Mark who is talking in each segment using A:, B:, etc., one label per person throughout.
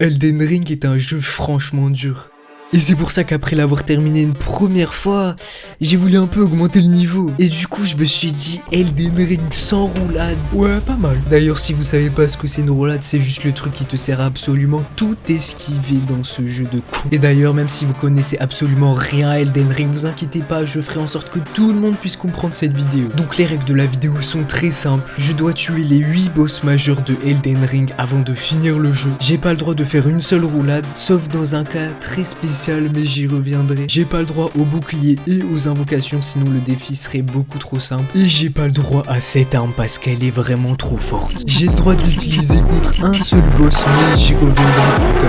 A: Elden Ring est un jeu franchement dur. Et c'est pour ça qu'après l'avoir terminé une première fois, j'ai voulu un peu augmenter le niveau. Et du coup, je me suis dit Elden Ring sans roulade. Ouais, pas mal. D'ailleurs, si vous savez pas ce que c'est une roulade, c'est juste le truc qui te sert à absolument tout esquiver dans ce jeu de con. Et d'ailleurs, même si vous connaissez absolument rien à Elden Ring, vous inquiétez pas, je ferai en sorte que tout le monde puisse comprendre cette vidéo. Donc les règles de la vidéo sont très simples. Je dois tuer les 8 boss majeurs de Elden Ring avant de finir le jeu. J'ai pas le droit de faire une seule roulade, sauf dans un cas très spécial, mais j'y reviendrai. J'ai pas le droit aux boucliers et aux invocations, sinon le défi serait beaucoup trop simple. Et j'ai pas le droit à cette arme parce qu'elle est vraiment trop forte. J'ai le droit de l'utiliser contre un seul boss, mais j'y reviendrai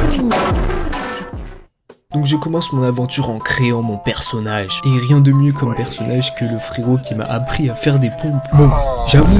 A: plus tard. Donc je commence mon aventure en créant mon personnage. Et rien de mieux comme personnage que le frérot qui m'a appris à faire des pompes. Bon, j'avoue,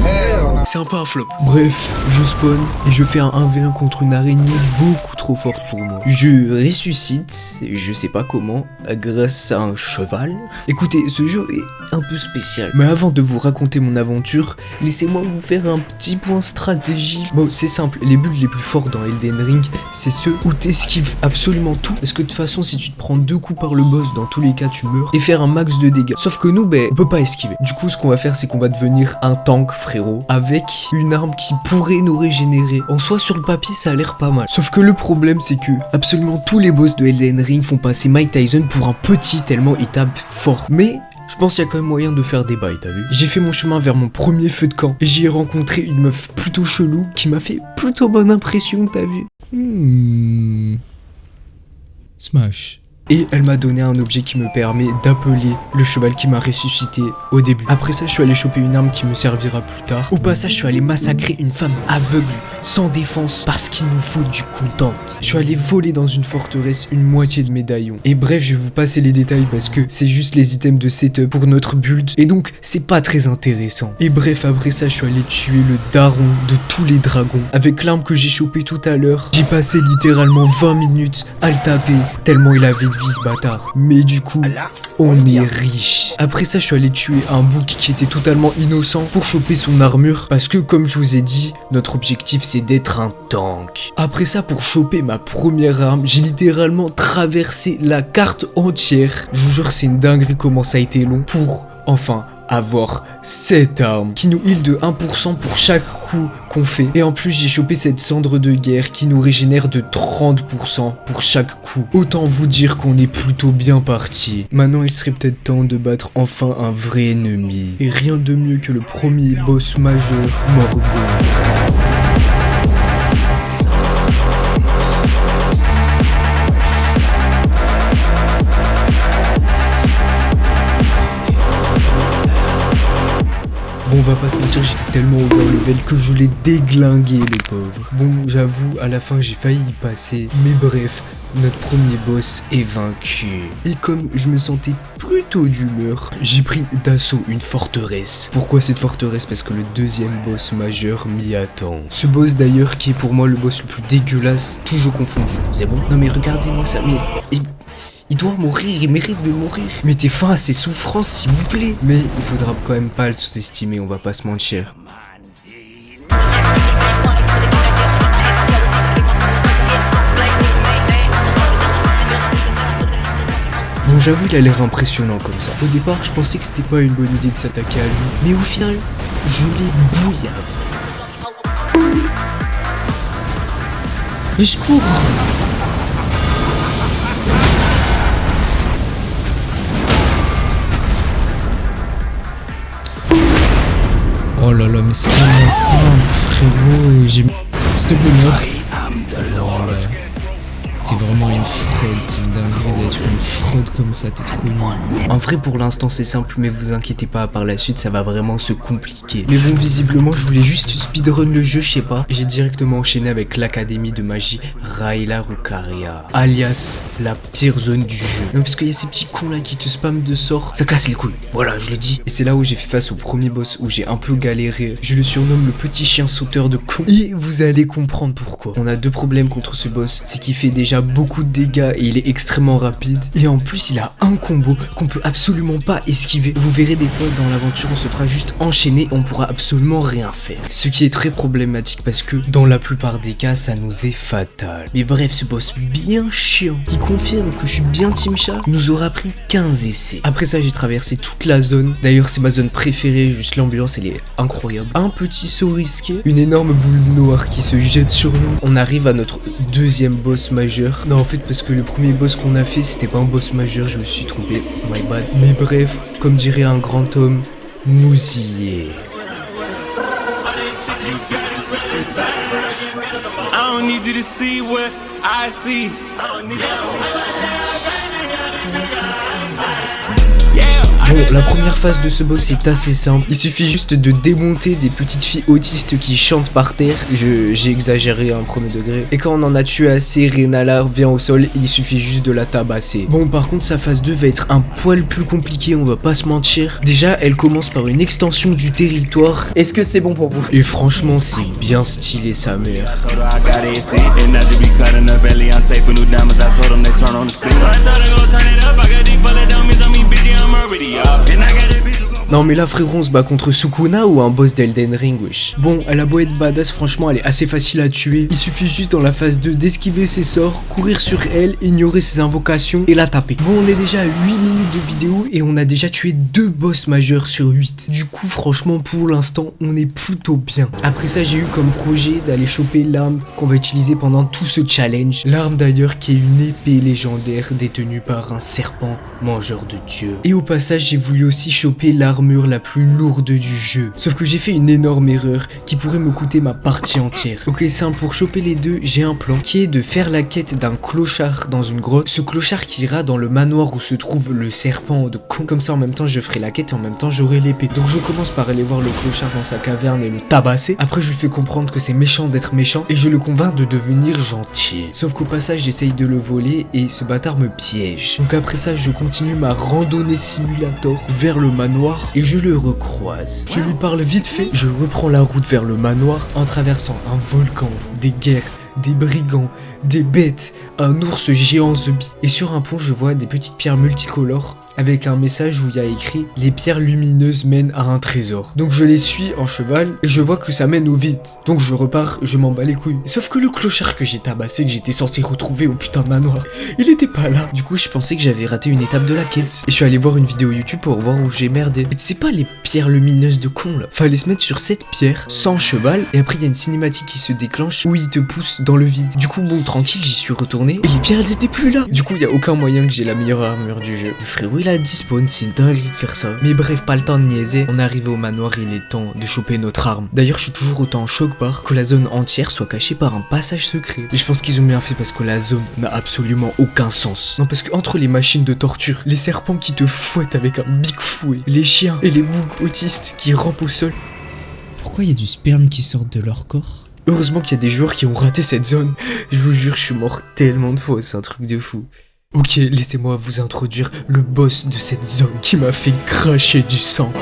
A: c'est un peu un flop. Bref, je spawn et je fais un 1v1 contre une araignée beaucoup trop forte pour moi. Je ressuscite, je sais pas comment, grâce à un cheval. Écoutez, ce jeu est un peu spécial. Mais avant de vous raconter mon aventure, laissez-moi vous faire un petit point stratégie. Bon, c'est simple, les builds les plus forts dans Elden Ring, c'est ceux où t'esquives absolument tout. Parce que de toute façon, si tu te prends 2 coups par le boss, dans tous les cas tu meurs. Et faire un max de dégâts. Sauf que nous, on peut pas esquiver. Du coup, ce qu'on va faire, c'est qu'on va devenir un tank, frérot, avec une arme qui pourrait nous régénérer. En soi, sur le papier, ça a l'air pas mal. Sauf que le problème, c'est que absolument tous les boss de Elden Ring font passer Mike Tyson pour un petit tellement il tape fort. Mais je pense qu'il y a quand même moyen de faire des bails, t'as vu? J'ai fait mon chemin vers mon premier feu de camp et j'y ai rencontré une meuf plutôt chelou qui m'a fait plutôt bonne impression, t'as vu? Smash. Et elle m'a donné un objet qui me permet d'appeler le cheval qui m'a ressuscité au début. Après ça, je suis allé choper une arme qui me servira plus tard. Au passage, je suis allé massacrer une femme aveugle, sans défense, parce qu'il nous faut du content. Je suis allé voler dans une forteresse une moitié de médaillon. Et bref, je vais vous passer les détails parce que c'est juste les items de setup pour notre build. Et donc, c'est pas très intéressant. Et bref, après ça, je suis allé tuer le daron de tous les dragons. Avec l'arme que j'ai chopée tout à l'heure, j'ai passé littéralement 20 minutes à le taper, tellement il avait de vie ce bâtard. Mais du coup, on est riche. Après ça, je suis allé tuer un bouc qui était totalement innocent pour choper son armure. Parce que comme je vous ai dit, notre objectif c'est d'être un tank. Après ça, pour choper ma première arme, j'ai littéralement traversé la carte entière. Je vous jure, c'est une dinguerie comment ça a été long pour enfin avoir cette arme qui nous heal de 1% pour chaque coup qu'on fait. Et en plus, j'ai chopé cette cendre de guerre qui nous régénère de 30% pour chaque coup. Autant vous dire qu'on est plutôt bien parti. Maintenant, il serait peut-être temps de battre enfin un vrai ennemi. Et rien de mieux que le premier boss majeur, Morgott. Bon, on va pas se mentir, j'étais tellement overlevel que je l'ai déglingué, le pauvre. Bon, j'avoue, à la fin, j'ai failli y passer. Mais bref, notre premier boss est vaincu. Et comme je me sentais plutôt d'humeur, j'ai pris d'assaut une forteresse. Pourquoi cette forteresse? Parce que le deuxième boss majeur m'y attend. Ce boss d'ailleurs qui est pour moi le boss le plus dégueulasse, toujours confondu. C'est bon? Non mais regardez-moi ça, mais... Il doit mourir, il mérite de mourir. Mettez fin à ses souffrances, s'il vous plaît. Mais il faudra quand même pas le sous-estimer, on va pas se mentir. Bon, j'avoue, il a l'air impressionnant comme ça. Au départ, je pensais que c'était pas une bonne idée de s'attaquer à lui. Mais au final, je l'ai bouillave. Mais je cours. Oh là là, mais c'est tellement simple, frérot. S'il te plaît, meurs. T'es vraiment une fraude, c'est une dinguerie d'être une fraude comme ça, t'es trop nul. En vrai, pour l'instant, c'est simple, mais vous inquiétez pas, par la suite, ça va vraiment se compliquer. Mais bon, visiblement, je voulais juste speedrun le jeu, je sais pas. J'ai directement enchaîné avec l'académie de magie Rayla Lucaria, alias la pire zone du jeu. Non, parce qu'il y a ces petits cons là qui te spamment de sorts, ça casse les couilles, voilà, je le dis. Et c'est là où j'ai fait face au premier boss, où j'ai un peu galéré. Je le surnomme le petit chien sauteur de con. Et vous allez comprendre pourquoi. On a 2 problèmes contre ce boss, c'est qu'il fait déjà déjà beaucoup de dégâts et il est extrêmement rapide. Et en plus il a un combo qu'on peut absolument pas esquiver. Vous verrez des fois dans l'aventure on se fera juste enchaîner, on pourra absolument rien faire. Ce qui est très problématique parce que dans la plupart des cas ça nous est fatal. Mais bref, ce boss bien chiant qui confirme que je suis bien team chat nous aura pris 15 essais. Après ça j'ai traversé toute la zone. D'ailleurs c'est ma zone préférée, juste l'ambiance elle est incroyable. Un petit saut risqué, une énorme boule noire qui se jette sur nous. On arrive à notre deuxième boss majeur. Non en fait parce que le premier boss qu'on a fait c'était pas un boss majeur, je me suis trompé, my bad. Mais bref, comme dirait un grand homme, nous y est.
B: I don't need you to see what I see.
A: Bon, la première phase de ce boss est assez simple. Il suffit juste de démonter des petites filles autistes qui chantent par terre. J'ai exagéré un premier degré. Et quand on en a tué assez, Renala vient au sol et il suffit juste de la tabasser. Bon, par contre, sa phase 2 va être un poil plus compliqué, on va pas se mentir. Déjà, elle commence par une extension du territoire. Est-ce que c'est bon pour vous? Et franchement, c'est bien stylé, sa mère. Non mais là frérot on se bat contre Sukuna ou un boss d'Elden Ring wesh. Bon elle a beau être badass, franchement elle est assez facile à tuer. Il suffit juste dans la phase 2 d'esquiver ses sorts, courir sur elle, ignorer ses invocations et la taper. Bon on est déjà à 8 minutes de vidéo et on a déjà tué 2 boss majeurs sur 8. Du coup franchement pour l'instant on est plutôt bien. Après ça j'ai eu comme projet d'aller choper l'arme qu'on va utiliser pendant tout ce challenge. L'arme d'ailleurs qui est une épée légendaire détenue par un serpent mangeur de dieux. Et au passage j'ai voulu aussi choper l'armure la plus lourde du jeu. Sauf que j'ai fait une énorme erreur qui pourrait me coûter ma partie entière. Ok simple, pour choper les deux j'ai un plan qui est de faire la quête d'un clochard dans une grotte. Ce clochard qui ira dans le manoir où se trouve le serpent de con. Comme ça en même temps je ferai la quête et en même temps j'aurai l'épée. Donc je commence par aller voir le clochard dans sa caverne et le tabasser. Après je lui fais comprendre que c'est méchant d'être méchant et je le convainc de devenir gentil. Sauf qu'au passage j'essaye de le voler et ce bâtard me piège. Donc après ça je continue ma randonnée simulator vers le manoir et je le recroise. Je lui parle vite fait, je reprends la route vers le manoir en traversant un volcan, des guerres, des brigands, des bêtes, un ours géant zombie. Et sur un pont je vois des petites pierres multicolores avec un message où il y a écrit « Les pierres lumineuses mènent à un trésor ». Donc je les suis en cheval et je vois que ça mène au vide. Donc je repars, je m'en bats les couilles. Sauf que le clochard que j'ai tabassé, que j'étais censé retrouver au putain de manoir, il était pas là. Du coup je pensais que j'avais raté une étape de la quête. Et je suis allé voir une vidéo YouTube pour voir où j'ai merdé. Et c'est pas les pierres lumineuses de con là. Fallait se mettre sur cette pierre, sans cheval, et après il y a une cinématique qui se déclenche où il te pousse dans le vide. Du coup bon tranquille, j'y suis retourné et les pierres elles étaient plus là. Du coup il y a aucun moyen que j'ai la meilleure armure du jeu. Le frérot il a dispawn, c'est une dinguerie de faire ça. Mais bref, pas le temps de niaiser, on est arrivé au manoir et il est temps de choper notre arme. D'ailleurs je suis toujours autant en choc par que la zone entière soit cachée par un passage secret. Et je pense qu'ils ont bien fait parce que la zone n'a absolument aucun sens. Non parce que entre les machines de torture, les serpents qui te fouettent avec un big fouet, les chiens et les boucs autistes qui rampent au sol.
C: Pourquoi il y a du sperme qui sort de leur corps?
A: Heureusement qu'il y a des joueurs qui ont raté cette zone. Je vous jure, je suis mort tellement de fois, c'est un truc de fou. Ok, laissez-moi vous introduire le boss de cette zone qui m'a fait cracher du sang.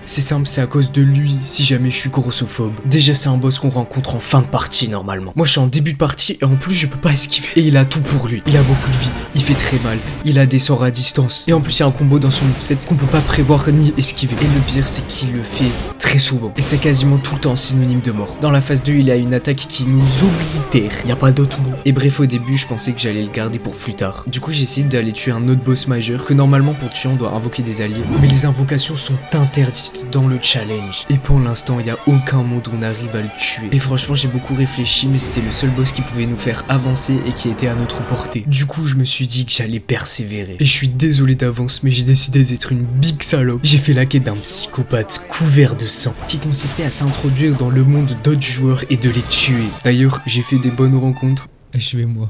A: C'est simple, c'est à cause de lui si jamais je suis grossophobe. Déjà c'est un boss qu'on rencontre en fin de partie normalement. Moi je suis en début de partie et en plus je peux pas esquiver. Et il a tout pour lui. Il a beaucoup de vie, il fait très mal, il a des sorts à distance. Et en plus il y a un combo dans son moveset qu'on peut pas prévoir ni esquiver. Et le pire c'est qu'il le fait très souvent. Et c'est quasiment tout le temps synonyme de mort. Dans la phase 2 il a une attaque qui nous oblitère, y a pas d'autre mot. Et bref au début je pensais que j'allais le garder pour plus tard. Du coup j'ai essayé d'aller tuer un autre boss majeur que normalement pour tuer on doit invoquer des alliés. Mais les invocations sont interdites dans le challenge. Et pour l'instant, il n'y a aucun monde où on arrive à le tuer. Et franchement, j'ai beaucoup réfléchi, mais c'était le seul boss qui pouvait nous faire avancer et qui était à notre portée. Du coup, je me suis dit que j'allais persévérer. Et je suis désolé d'avance, mais j'ai décidé d'être une big salope. J'ai fait la quête d'un psychopathe couvert de sang, qui consistait à s'introduire dans le monde d'autres joueurs et de les tuer. D'ailleurs, j'ai fait des bonnes rencontres.
C: Achevez-moi.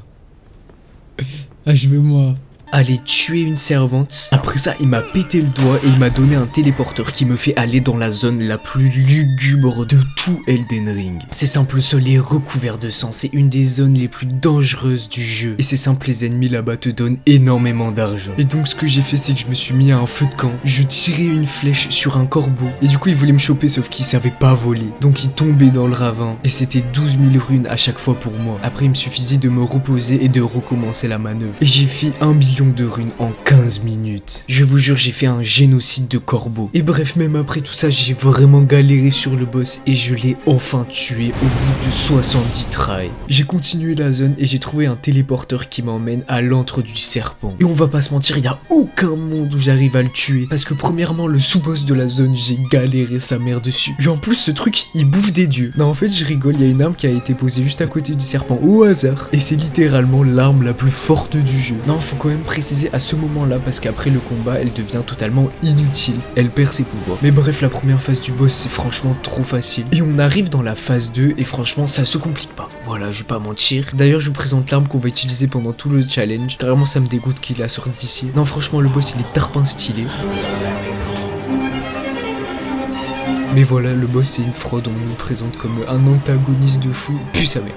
C: Achevez-moi.
A: aller tuer une servante. Après ça, il m'a pété le doigt et il m'a donné un téléporteur qui me fait aller dans la zone la plus lugubre de tout Elden Ring. C'est simple, le sol est recouvert de sang, c'est une des zones les plus dangereuses du jeu. Et c'est simple, les ennemis là-bas te donnent énormément d'argent. Et donc ce que j'ai fait, c'est que je me suis mis à un feu de camp, je tirais une flèche sur un corbeau, et du coup il voulait me choper sauf qu'il savait pas voler. Donc il tombait dans le ravin, et c'était 12 000 runes à chaque fois pour moi. Après il me suffisait de me reposer et de recommencer la manœuvre. Et j'ai fait 1 million de runes en 15 minutes. Je vous jure, j'ai fait un génocide de corbeaux. Et bref, même après tout ça, j'ai vraiment galéré sur le boss et je l'ai enfin tué au bout de 70 tries. J'ai continué la zone et j'ai trouvé un téléporteur qui m'emmène à l'antre du serpent. Et on va pas se mentir, il y a aucun monde où j'arrive à le tuer. Parce que premièrement, le sous-boss de la zone, j'ai galéré sa mère dessus. Et en plus, ce truc, il bouffe des dieux. Non, en fait, je rigole, il y a une arme qui a été posée juste à côté du serpent au hasard. Et c'est littéralement l'arme la plus forte du jeu. Non, faut quand même préciser à ce moment-là parce qu'après le combat, elle devient totalement inutile. Elle perd ses pouvoirs. Mais bref, la première phase du boss, c'est franchement trop facile. Et on arrive dans la phase 2 et franchement, ça se complique pas. Voilà, je vais pas mentir. D'ailleurs, je vous présente l'arme qu'on va utiliser pendant tout le challenge. Carrément, ça me dégoûte qu'il la sorte d'ici. Non, franchement, le boss, il est tarpin stylé. Mais voilà, le boss, c'est une fraude. On nous le présente comme un antagoniste de fou. Puis sa mère.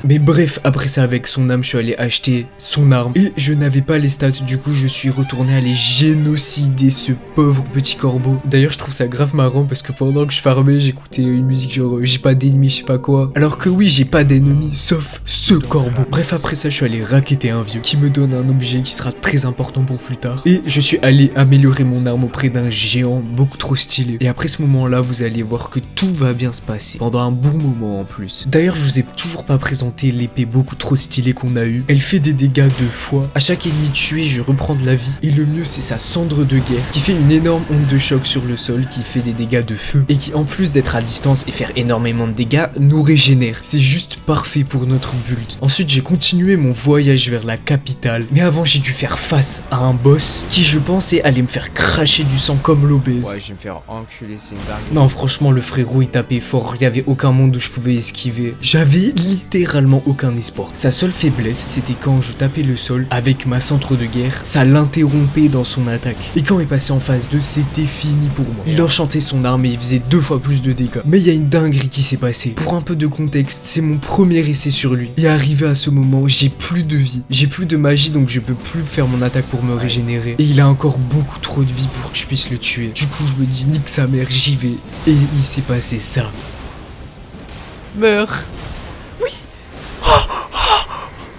A: Mais bref, après ça, avec son âme, je suis allé acheter son arme et je n'avais pas les stats. Du coup, je suis retourné aller génocider ce pauvre petit corbeau. D'ailleurs, je trouve ça grave marrant parce que pendant que je farmais, j'écoutais une musique genre j'ai pas d'ennemis, je sais pas quoi. Alors que oui, j'ai pas d'ennemis sauf ce corbeau. Bref, après ça, je suis allé racketter un vieux qui me donne un objet qui sera très important pour plus tard. Et je suis allé améliorer mon arme auprès d'un géant beaucoup trop stylé. Et après ce moment-là, vous allez voir que tout va bien se passer pendant un bon moment en plus. D'ailleurs, je vous ai toujours pas présenter l'épée beaucoup trop stylée qu'on a eue. Elle fait des dégâts 2 fois. À chaque ennemi tué, je reprends de la vie. Et le mieux, c'est sa cendre de guerre qui fait une énorme onde de choc sur le sol, qui fait des dégâts de feu et qui, en plus d'être à distance et faire énormément de dégâts, nous régénère. C'est juste parfait pour notre build. Ensuite, j'ai continué mon voyage vers la capitale. Mais avant, j'ai dû faire face à un boss qui, je pensais, allait me faire cracher du sang comme l'obèse.
D: Ouais, je vais me faire enculer, c'est une dingue.
A: Non, franchement, le frérot, il tapait fort. Il y avait aucun monde où je pouvais esquiver. J'avais littéralement aucun espoir. Sa seule faiblesse, c'était quand je tapais le sol avec ma centre de guerre, ça l'interrompait dans son attaque. Et quand il est passé en phase 2, c'était fini pour moi. Il enchantait son arme et il faisait 2 fois plus de dégâts. Mais il y a une dinguerie qui s'est passée. Pour un peu de contexte, c'est mon premier essai sur lui. Et arrivé à ce moment, j'ai plus de vie. J'ai plus de magie, donc je peux plus faire mon attaque pour me régénérer. Et il a encore beaucoup trop de vie pour que je puisse le tuer. Du coup, je me dis, nique sa mère, j'y vais. Et il s'est passé ça. Meurs.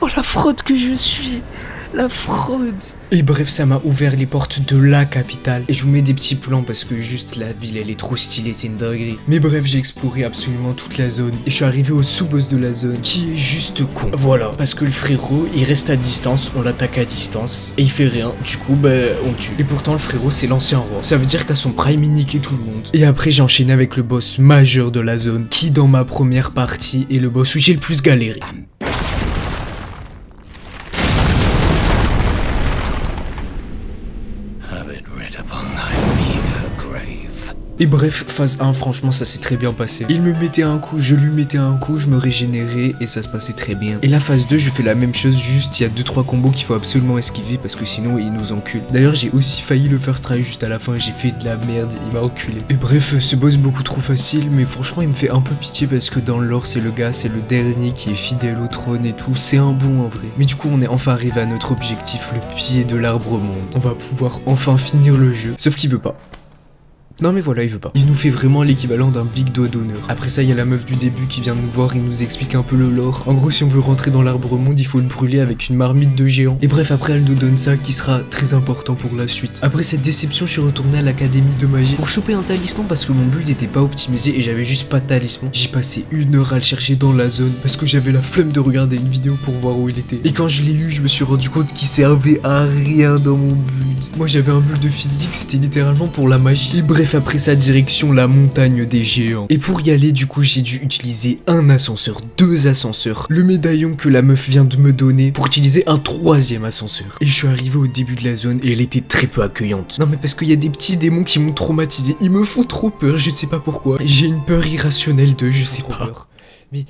A: Oh la fraude que je suis. La fraude. Et bref, ça m'a ouvert les portes de la capitale. Et je vous mets des petits plans parce que juste la ville, elle est trop stylée, c'est une dinguerie. Mais bref, j'ai exploré absolument toute la zone. Et je suis arrivé au sous-boss de la zone, qui est juste con. Voilà, parce que le frérot, il reste à distance, on l'attaque à distance. Et il fait rien, du coup, on tue. Et pourtant, le frérot, c'est l'ancien roi. Ça veut dire qu'à son prime, il niquait tout le monde. Et après, j'ai enchaîné avec le boss majeur de la zone, qui dans ma première partie est le boss où j'ai le plus galéré. Et bref, phase 1, franchement ça s'est très bien passé. Il me mettait un coup, je lui mettais un coup, je me régénérais et ça se passait très bien. Et la phase 2, je fais la même chose, juste il y a 2-3 combos qu'il faut absolument esquiver parce que sinon il nous encule. D'ailleurs j'ai aussi failli le first try juste à la fin, j'ai fait de la merde, il m'a enculé. Et bref, ce boss beaucoup trop facile, mais franchement il me fait un peu pitié parce que dans le lore c'est le gars, c'est le dernier qui est fidèle au trône et tout, c'est un bon en vrai. Mais du coup on est enfin arrivé à notre objectif, le pied de l'arbre monde. On va pouvoir enfin finir le jeu, sauf qu'il veut pas. Non mais voilà, il veut pas. Il nous fait vraiment l'équivalent d'un big doigt d'honneur. Après ça, il y a la meuf du début qui vient nous voir et nous explique un peu le lore. En gros, si on veut rentrer dans l'arbre monde, il faut le brûler avec une marmite de géant. Et bref, après, elle nous donne ça qui sera très important pour la suite. Après cette déception, je suis retourné à l'académie de magie pour choper un talisman parce que mon build n'était pas optimisé et j'avais juste pas de talisman. J'ai passé 1 heure à le chercher dans la zone parce que j'avais la flemme de regarder une vidéo pour voir où il était. Et quand je l'ai eu, je me suis rendu compte qu'il servait à rien dans mon build. Moi, j'avais un build de physique, c'était littéralement pour la magie. Et bref, après sa direction la montagne des géants. Et pour y aller, du coup, j'ai dû utiliser un ascenseur, 2 ascenseurs, le médaillon que la meuf vient de me donner pour utiliser un 3e ascenseur. Et je suis arrivé au début de la zone et elle était très peu accueillante. Non mais parce qu'il y a des petits démons qui m'ont traumatisé, ils me font trop peur, je sais pas pourquoi. J'ai une peur irrationnelle d'eux, je sais pas. Mais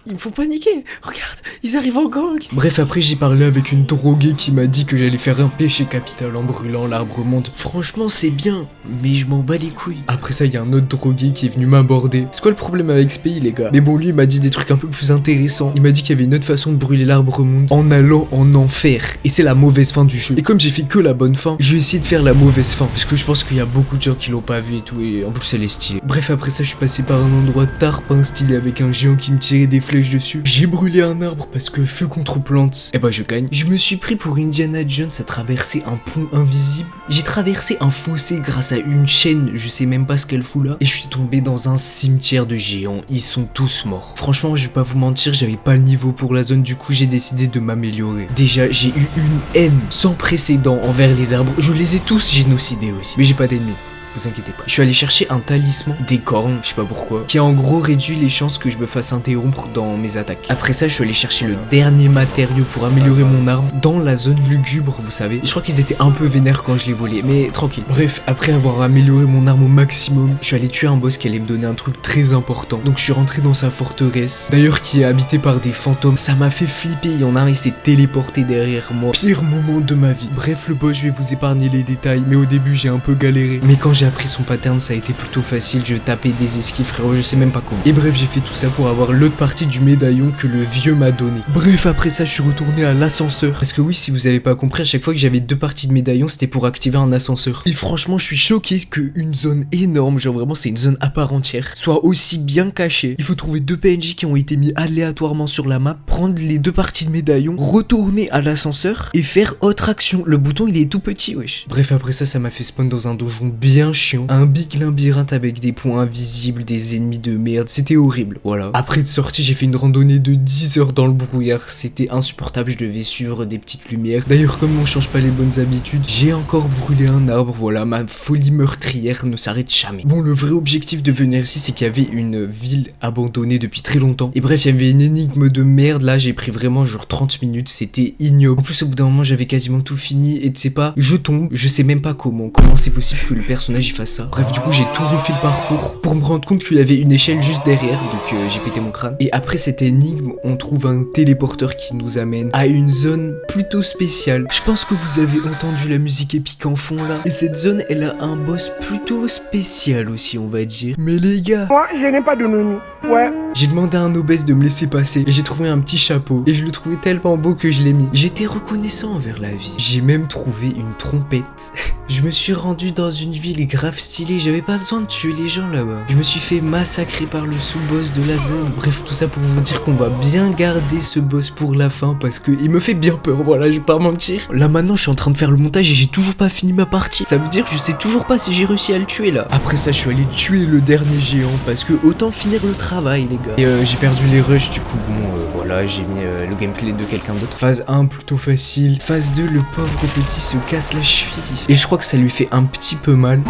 A: ils me font paniquer. Regarde, ils arrivent en gang. Bref, après j'ai parlé avec une droguée qui m'a dit que j'allais faire un péché capital en brûlant l'arbre monde. Franchement c'est bien, mais je m'en bats les couilles. Après ça il y a un autre drogué qui est venu m'aborder. C'est quoi le problème avec ce pays les gars? Mais bon lui il m'a dit des trucs un peu plus intéressants. Il m'a dit qu'il y avait une autre façon de brûler l'arbre monde en allant en enfer. Et c'est la mauvaise fin du jeu. Et comme j'ai fait que la bonne fin, je vais essayer de faire la mauvaise fin. Parce que je pense qu'il y a beaucoup de gens qui l'ont pas vu et tout. Et en plus elle est stylée. Bref après ça je suis passé par un endroit tarpin stylé avec un géant qui me tirait des flèches dessus. J'ai brûlé un arbre parce que feu contre plante. Et bah je gagne. Je me suis pris pour Indiana Jones à traverser un pont invisible. J'ai traversé un fossé grâce à une chaîne. Je sais même pas ce qu'elle fout là. Et je suis tombé dans un cimetière de géants. Ils sont tous morts. Franchement je vais pas vous mentir, j'avais pas le niveau pour la zone. Du coup j'ai décidé de m'améliorer. Déjà j'ai eu une haine sans précédent envers les arbres. Je les ai tous génocidés aussi. Mais j'ai pas d'ennemis. Vous inquiétez pas. Je suis allé chercher un talisman des cornes, je sais pas pourquoi, qui a en gros réduit les chances que je me fasse interrompre dans mes attaques. Après ça, je suis allé chercher le dernier matériau pour améliorer mon arme dans la zone lugubre, vous savez. Et je crois qu'ils étaient un peu vénères quand je les volais, mais tranquille. Bref, après avoir amélioré mon arme au maximum, je suis allé tuer un boss qui allait me donner un truc très important. Donc je suis rentré dans sa forteresse, d'ailleurs qui est habitée par des fantômes. Ça m'a fait flipper, il y en a un, il s'est téléporté derrière moi. Pire moment de ma vie. Bref, le boss, je vais vous épargner les détails, mais au début j'ai un peu galéré. Mais quand j'ai appris son pattern, ça a été plutôt facile. Je tapais des esquives, frérot, je sais même pas comment. Et bref, j'ai fait tout ça pour avoir l'autre partie du médaillon que le vieux m'a donné. Bref, après ça, je suis retourné à l'ascenseur. Parce que oui, si vous avez pas compris, à chaque fois que j'avais deux parties de médaillon, c'était pour activer un ascenseur. Et franchement, je suis choqué qu'une zone énorme, genre vraiment, c'est une zone à part entière, soit aussi bien cachée. Il faut trouver deux PNJ qui ont été mis aléatoirement sur la map, prendre les deux parties de médaillon, retourner à l'ascenseur et faire autre action. Le bouton, il est tout petit, wesh. Bref, après ça, ça m'a fait spawn dans un donjon bien chiant. Un big labyrinthe avec des points invisibles, des ennemis de merde, c'était horrible, voilà. Après de sortie, j'ai fait une randonnée de 10 heures dans le brouillard, c'était insupportable, je devais suivre des petites lumières. D'ailleurs, comme on change pas les bonnes habitudes, j'ai encore brûlé un arbre, voilà, ma folie meurtrière ne s'arrête jamais. Bon, le vrai objectif de venir ici, c'est qu'il y avait une ville abandonnée depuis très longtemps. Et bref, il y avait une énigme de merde, là, j'ai pris vraiment genre 30 minutes, c'était ignoble. En plus, au bout d'un moment, j'avais quasiment tout fini, et tu sais pas, je tombe, je sais même pas comment c'est possible que le personnage il fasse ça. Bref, du coup j'ai tout refait le parcours pour me rendre compte qu'il y avait une échelle juste derrière, donc j'ai pété mon crâne. Et après cette énigme, on trouve un téléporteur qui nous amène à une zone plutôt spéciale. Je pense que vous avez entendu la musique épique en fond là. Et cette zone, elle a un boss plutôt spécial aussi, on va dire. Mais les gars,
E: Moi, je n'ai pas de nounou. Ouais.
A: j'ai demandé à un obèse de me laisser passer et j'ai trouvé un petit chapeau et je le trouvais tellement beau que je l'ai mis. J'étais reconnaissant envers la vie. J'ai même trouvé une trompette. Je me suis rendu dans une ville grave stylée, j'avais pas besoin de tuer les gens là-bas. Je me suis fait massacrer par le sous-boss de la zone. Bref, tout ça pour vous dire qu'on va bien garder ce boss pour la fin parce que il me fait bien peur, voilà, je vais pas mentir. Là maintenant, je suis en train de faire le montage et j'ai toujours pas fini ma partie. Ça veut dire que je sais toujours pas si j'ai réussi à le tuer là. Après ça, je suis allé tuer le dernier géant parce que autant finir le travail, les gars. Et j'ai perdu les rushs, du coup, bon, voilà, j'ai mis le gameplay de quelqu'un d'autre. Phase 1, plutôt facile. Phase 2, le pauvre petit se casse la cheville. Et je crois que ça lui fait un petit peu mal.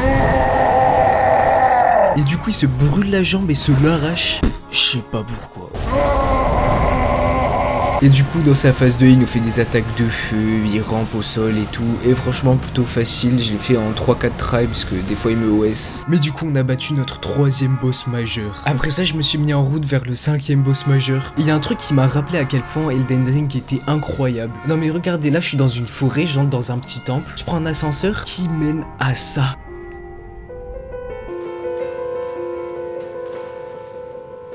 A: Et du coup il se brûle la jambe et se l'arrache. Je sais pas pourquoi. Et du coup dans sa phase 2 il nous fait des attaques de feu, il rampe au sol et tout. Et franchement plutôt facile, je l'ai fait en 3-4 tries parce que des fois il me OS. Mais du coup on a battu notre 3e boss majeur. Après ça je me suis mis en route vers le 5e boss majeur. Et il y a un truc qui m'a rappelé à quel point Elden Ring était incroyable. Non mais regardez, là je suis dans une forêt, j'entre dans un petit temple. Je prends un ascenseur qui mène à ça.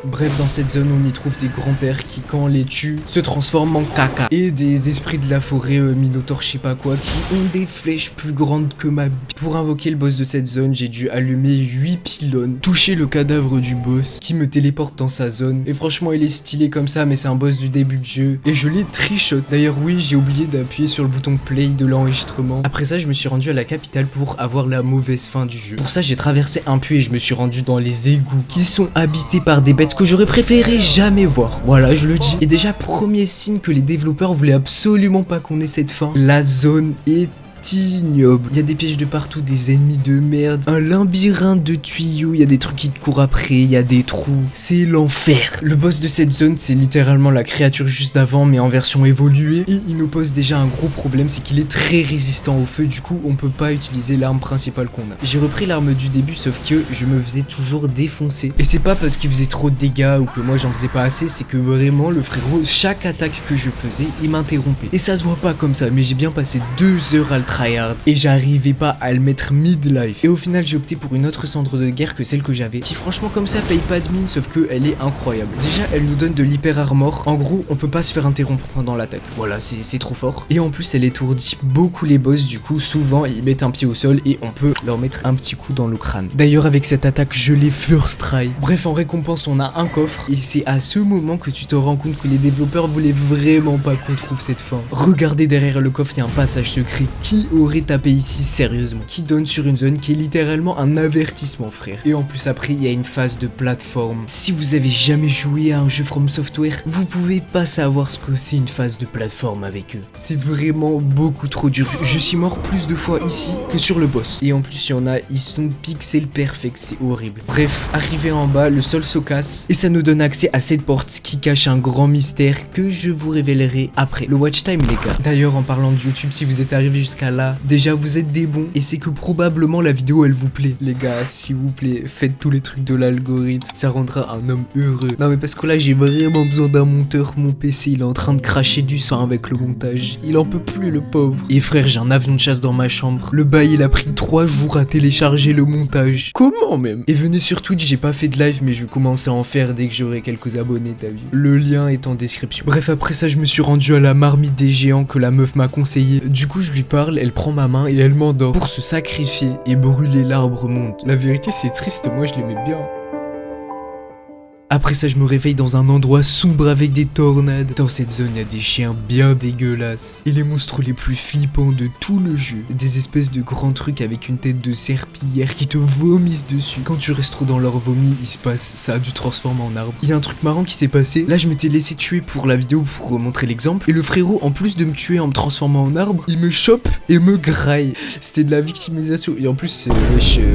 A: Bref, dans cette zone, on y trouve des grands-pères qui, quand on les tue, se transforment en caca. Et des esprits de la forêt, minotaures, je sais pas quoi, qui ont des flèches plus grandes que ma bite. Pour invoquer le boss de cette zone, j'ai dû allumer 8 pylônes, toucher le cadavre du boss, qui me téléporte dans sa zone. Et franchement, il est stylé comme ça, mais c'est un boss du début de jeu. Et je l'ai trichot. D'ailleurs, oui, j'ai oublié d'appuyer sur le bouton play de l'enregistrement. Après ça, je me suis rendu à la capitale pour avoir la mauvaise fin du jeu. Pour ça, j'ai traversé un puits et je me suis rendu dans les égouts, qui sont habités par des bêtes que j'aurais préféré jamais voir. Voilà, je le dis. Et déjà, premier signe que les développeurs voulaient absolument pas qu'on ait cette fin. La zone est ignoble. Il y a des pièges de partout, des ennemis de merde, un labyrinthe de tuyaux, il y a des trucs qui te courent après, il y a des trous. C'est l'enfer. Le boss de cette zone, c'est littéralement la créature juste d'avant, mais en version évoluée. Et il nous pose déjà un gros problème, c'est qu'il est très résistant au feu, du coup on peut pas utiliser l'arme principale qu'on a. J'ai repris l'arme du début, sauf que je me faisais toujours défoncer. Et c'est pas parce qu'il faisait trop de dégâts ou que moi j'en faisais pas assez, c'est que vraiment le frérot, chaque attaque que je faisais, il m'interrompait. Et ça se voit pas comme ça, mais j'ai bien passé 2 heures à le tryhard et j'arrivais pas à le mettre mid-life. Et au final j'ai opté pour une autre cendre de guerre que celle que j'avais, qui franchement comme ça paye pas de mine, sauf que elle est incroyable. Déjà elle nous donne de l'hyper armor, en gros on peut pas se faire interrompre pendant l'attaque, voilà c'est trop fort. Et en plus elle étourdit beaucoup les boss, du coup souvent ils mettent un pied au sol et on peut leur mettre un petit coup dans le crâne. D'ailleurs avec cette attaque je l'ai first try. Bref, en récompense on a un coffre et c'est à ce moment que tu te rends compte que les développeurs voulaient vraiment pas qu'on trouve cette fin. Regardez derrière le coffre, il y a un passage secret. Qui aurait tapé ici sérieusement? Qui donne sur une zone qui est littéralement un avertissement, frère. Et en plus après il y a une phase de plateforme. Si vous avez jamais joué à un jeu From Software, vous pouvez pas savoir ce que c'est une phase de plateforme avec eux. C'est vraiment beaucoup trop dur. Je suis mort plus de fois ici que sur le boss. Et en plus il y en a, ils sont pixel perfect, c'est horrible. Bref, arrivé en bas, le sol se casse et ça nous donne accès à cette porte qui cache un grand mystère que je vous révélerai après le watch time, les gars. D'ailleurs, en parlant de YouTube, si vous êtes arrivé jusqu'à là, déjà vous êtes des bons et c'est que probablement la vidéo elle vous plaît. Les gars, s'il vous plaît, faites tous les trucs de l'algorithme, ça rendra un homme heureux. Non mais parce que là j'ai vraiment besoin d'un monteur, mon PC il est en train de cracher du sang avec le montage, il en peut plus le pauvre. Et frère, j'ai un avion de chasse dans ma chambre, le bail il a pris 3 jours à télécharger le montage. Comment même? Et venez sur Twitch, j'ai pas fait de live mais je vais commencer à en faire dès que j'aurai quelques abonnés, t'as vu. Le lien est en description. Bref, après ça je me suis rendu à la marmite des géants que la meuf m'a conseillé. Du coup je lui parle, elle prend ma main et elle m'endort pour se sacrifier et brûler l'arbre monde. La vérité c'est triste, moi je l'aimais bien. Après ça je me réveille dans un endroit sombre avec des tornades. Dans cette zone il y a des chiens bien dégueulasses et les monstres les plus flippants de tout le jeu. Des espèces de grands trucs avec une tête de serpillière qui te vomissent dessus. Quand tu restes trop dans leur vomi, il se passe ça, du transforme en arbre. Il y a un truc marrant qui s'est passé. Là je m'étais laissé tuer pour la vidéo pour montrer l'exemple. Et le frérot, en plus de me tuer en me transformant en arbre, il me chope et me graille. C'était de la victimisation. Et en plus,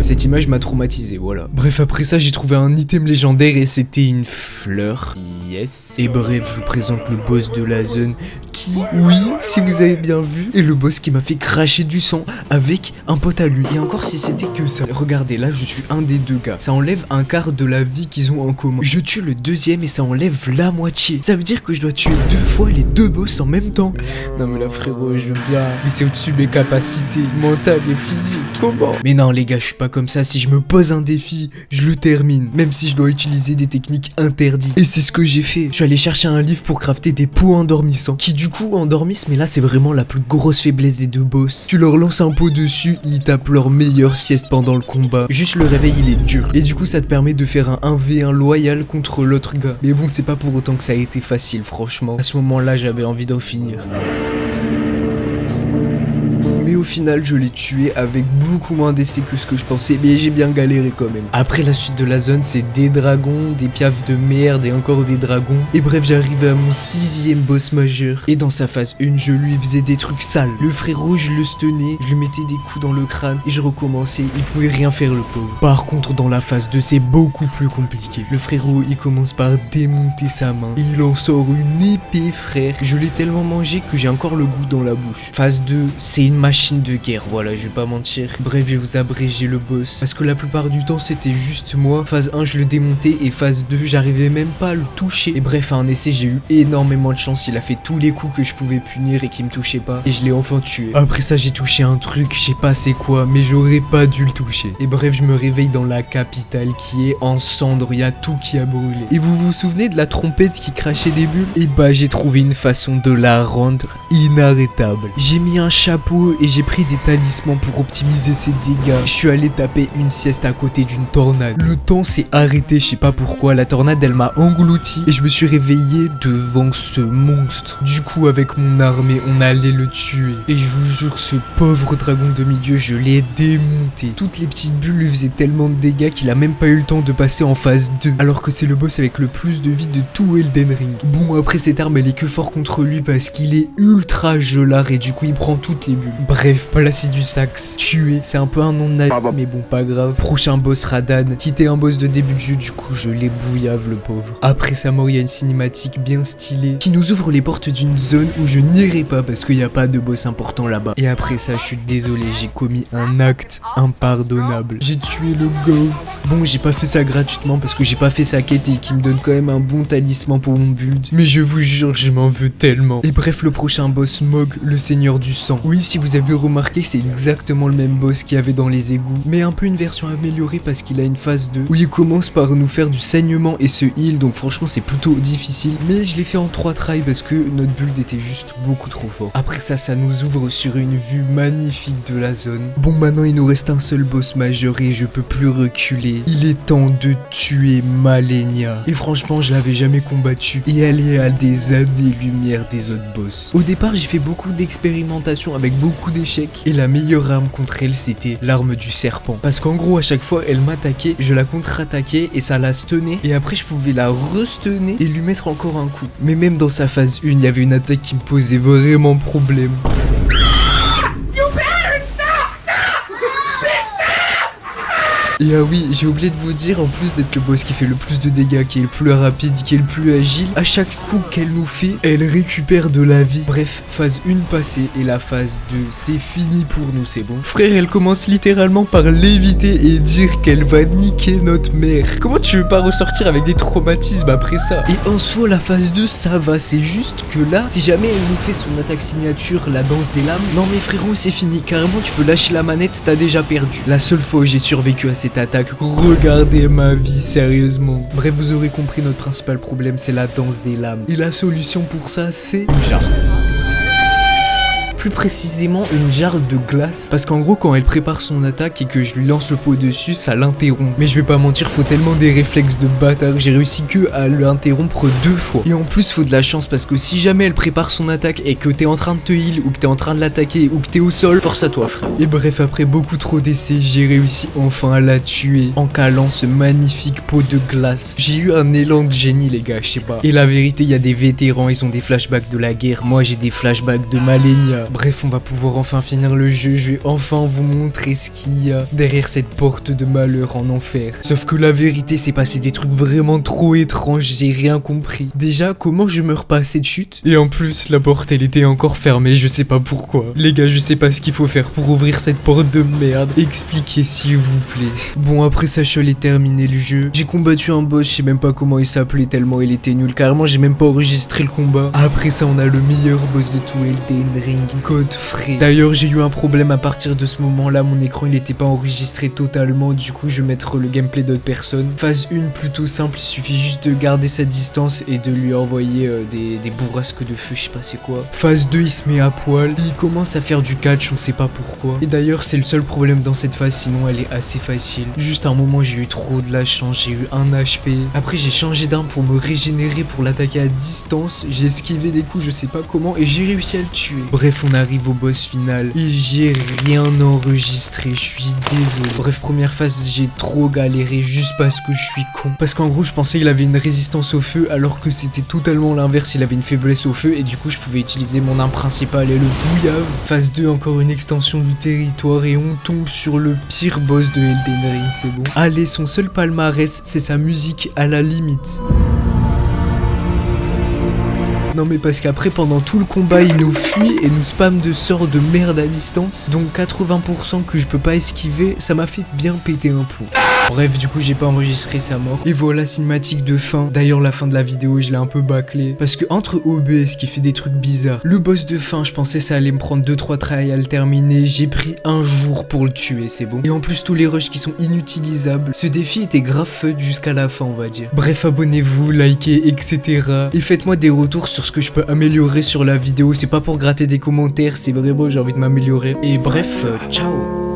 A: cette image m'a traumatisé, voilà. Bref, après ça j'ai trouvé un item légendaire et c'était une fleur. Yes. Et bref, je vous présente le boss de la zone qui, oui, si vous avez bien vu, est le boss qui m'a fait cracher du sang avec un pote à lui. Et encore si c'était que ça. Regardez, là je tue un des deux gars. Ça enlève un quart de la vie qu'ils ont en commun. Je tue le deuxième et ça enlève la moitié. Ça veut dire que je dois tuer 2 fois les 2 boss en même temps. Non mais là frérot, je veux bien, mais c'est au-dessus de mes capacités mentales et physiques. Comment? Mais non les gars, je suis pas comme ça. Si je me pose un défi, je le termine, même si je dois utiliser des techniques interdites. Et c'est ce que j'ai fait. Je suis allé chercher un livre pour crafter des pots endormissants qui du coup endormissent, mais là c'est vraiment la plus grosse faiblesse des 2 boss. Tu leur lances un pot dessus, ils tapent leur meilleure sieste pendant le combat. Juste le réveil il est dur. Et du coup ça te permet de faire un 1v1 loyal contre l'autre gars. Mais bon, c'est pas pour autant que ça a été facile, franchement. À ce moment-là j'avais envie d'en finir. Mais au final je l'ai tué avec beaucoup moins d'essais que ce que je pensais, mais j'ai bien galéré quand même. Après la suite de la zone c'est des dragons, des piafs de merde et encore des dragons. Et bref, j'arrivais à mon 6e boss majeur. Et dans sa phase 1 je lui faisais des trucs sales. Le frérot je le stunnais, je lui mettais des coups dans le crâne et je recommençais, il pouvait rien faire le pauvre. Par contre dans la phase 2 c'est beaucoup plus compliqué. Le frérot il commence par démonter sa main et il en sort une épée, frère. Je l'ai tellement mangé que j'ai encore le goût dans la bouche. Phase 2 c'est une machine de guerre, voilà, je vais pas mentir. Bref, je vais vous abréger le boss parce que la plupart du temps c'était juste moi. Phase 1 je le démontais et phase 2 j'arrivais même pas à le toucher. Et bref, à un essai j'ai eu énormément de chance, il a fait tous les coups que je pouvais punir et qui me touchait pas et je l'ai enfin tué. Après ça j'ai touché un truc, je sais pas c'est quoi, mais j'aurais pas dû le toucher. Et bref, je me réveille dans la capitale qui est en cendres, il y a tout qui a brûlé. Et vous vous souvenez de la trompette qui crachait des bulles? Et bah j'ai trouvé une façon de la rendre inarrêtable. J'ai mis un chapeau et j'ai pris des talismans pour optimiser ses dégâts. Je suis allé taper une sieste à côté d'une tornade. Le temps s'est arrêté, je sais pas pourquoi. La tornade elle m'a englouti et je me suis réveillé devant ce monstre. Du coup avec mon armée on allait le tuer. Et je vous jure, ce pauvre dragon demi-dieu, je l'ai démonté. Toutes les petites bulles lui faisaient tellement de dégâts qu'il a même pas eu le temps de passer en phase 2. Alors que c'est le boss avec le plus de vie de tout Elden Ring. Bon, après cette arme elle est que fort contre lui parce qu'il est ultra gelard et du coup il prend toutes les bulles. Bref, Bref, Placidusax, tué, c'est un peu un nom de nazi, mais bon, pas grave. Prochain boss, Radan, qui était un boss de début de jeu, du coup je l'ai bouillave le pauvre. Après sa mort, il y a une cinématique bien stylée qui nous ouvre les portes d'une zone où je n'irai pas parce qu'il n'y a pas de boss important là-bas. Et après ça, je suis désolé, j'ai commis un acte impardonnable. J'ai tué le GOAT. Bon, j'ai pas fait ça gratuitement parce que j'ai pas fait sa quête et qui me donne quand même un bon talisman pour mon build. Mais je vous jure, je m'en veux tellement. Et bref, le prochain boss, Mog, le seigneur du sang. Oui, si vous avez remarqué, c'est exactement le même boss qu'il y avait dans les égouts, mais un peu une version améliorée parce qu'il a une phase 2 où il commence par nous faire du saignement et se heal, donc franchement c'est plutôt difficile. Mais je l'ai fait en 3 tries parce que notre build était juste beaucoup trop fort. Après ça, ça nous ouvre sur une vue magnifique de la zone. Bon, maintenant il nous reste un seul boss majeur et je peux plus reculer. Il est temps de tuer Malenia. Et franchement, je l'avais jamais combattu et elle est à des années-lumière des autres boss. Au départ, j'ai fait beaucoup d'expérimentation avec beaucoup d'échecs et la meilleure arme contre elle, c'était l'arme du serpent. Parce qu'en gros, à chaque fois, elle m'attaquait, je la contre-attaquais et ça la stunnait. Et après, je pouvais la re-stunner et lui mettre encore un coup. Mais même dans sa phase 1, il y avait une attaque qui me posait vraiment problème. Et ah oui, j'ai oublié de vous dire, en plus d'être le boss qui fait le plus de dégâts, qui est le plus rapide, qui est le plus agile, à chaque coup qu'elle nous fait, elle récupère de la vie. Bref, phase 1 passée et la phase 2, c'est fini pour nous, c'est bon. Frère, elle commence littéralement par l'éviter et dire qu'elle va niquer notre mère. Comment tu veux pas ressortir avec des traumatismes après ça? Et en soi, la phase 2, ça va, c'est juste que là, si jamais elle nous fait son attaque signature, la danse des lames, non mais frérot, c'est fini, carrément tu peux lâcher la manette, t'as déjà perdu. La seule fois où j'ai survécu à cette attaque, regardez ma vie, sérieusement. Bref, vous aurez compris, notre principal problème c'est la danse des lames. Et la solution pour ça, c'est une jarre. Plus précisément une jarre de glace, parce qu'en gros quand elle prépare son attaque et que je lui lance le pot dessus, ça l'interrompt. Mais je vais pas mentir, faut tellement des réflexes de bâtard, j'ai réussi que à l'interrompre 2 fois. Et en plus faut de la chance parce que si jamais elle prépare son attaque et que t'es en train de te heal ou que t'es en train de l'attaquer ou que t'es au sol, force à toi frère. Et bref, après beaucoup trop d'essais, j'ai réussi enfin à la tuer en calant ce magnifique pot de glace. J'ai eu un élan de génie les gars, je sais pas. Et la vérité, il y a des vétérans, ils ont des flashbacks de la guerre, moi j'ai des flashbacks de Malenia. Bref, on va pouvoir enfin finir le jeu, je vais enfin vous montrer ce qu'il y a derrière cette porte de malheur en enfer. Sauf que la vérité, c'est passé des trucs vraiment trop étranges, j'ai rien compris. Déjà, comment je meurs pas à cette chute? Et en plus, la porte elle était encore fermée, je sais pas pourquoi. Les gars, je sais pas ce qu'il faut faire pour ouvrir cette porte de merde. Expliquez s'il vous plaît. Bon, après ça, je suis allé terminer le jeu. J'ai combattu un boss, je sais même pas comment il s'appelait tellement il était nul. Carrément, j'ai même pas enregistré le combat. Après ça, on a le meilleur boss de tout Elden Ring, Godfrey. D'ailleurs, j'ai eu un problème à partir de ce moment-là, mon écran il était pas enregistré totalement, du coup je vais mettre le gameplay d'autres personnes. Phase 1 plutôt simple, il suffit juste de garder sa distance et de lui envoyer des bourrasques de feu, je sais pas c'est quoi. Phase 2, il se met à poil, il commence à faire du catch, on sait pas pourquoi. Et d'ailleurs, c'est le seul problème dans cette phase, sinon elle est assez facile. Juste à un moment, j'ai eu trop de la chance, j'ai eu 1 HP. Après, j'ai changé d'arme pour me régénérer, pour l'attaquer à distance. J'ai esquivé des coups, je sais pas comment, et j'ai réussi à le tuer. Bref, on arrive au boss final et j'ai rien enregistré, je suis désolé. Bref, première phase, j'ai trop galéré juste parce que je suis con. Parce qu'en gros, je pensais qu'il avait une résistance au feu alors que c'était totalement l'inverse, il avait une faiblesse au feu et du coup, je pouvais utiliser mon arme principale et le bouillave. Phase 2, encore une extension du territoire et on tombe sur le pire boss de Elden Ring, c'est bon. Allez, son seul palmarès, c'est sa musique à la limite. Non mais parce qu'après pendant tout le combat il nous fuit et nous spam de sorts de merde à distance. Donc 80% que je peux pas esquiver, ça m'a fait bien péter un plomb. Bref, du coup j'ai pas enregistré sa mort. Et voilà, cinématique de fin. D'ailleurs la fin de la vidéo je l'ai un peu bâclé. Parce que entre OBS qui fait des trucs bizarres, le boss de fin je pensais ça allait me prendre 2-3 tries à le terminer. J'ai pris 1 jour pour le tuer, c'est bon. Et en plus tous les rushs qui sont inutilisables. Ce défi était grave fun jusqu'à la fin on va dire. Bref, abonnez-vous, likez, etc. Et faites-moi des retours sur ce que je peux améliorer sur la vidéo. C'est pas pour gratter des commentaires, c'est vraiment j'ai envie de m'améliorer. Et bref, ciao.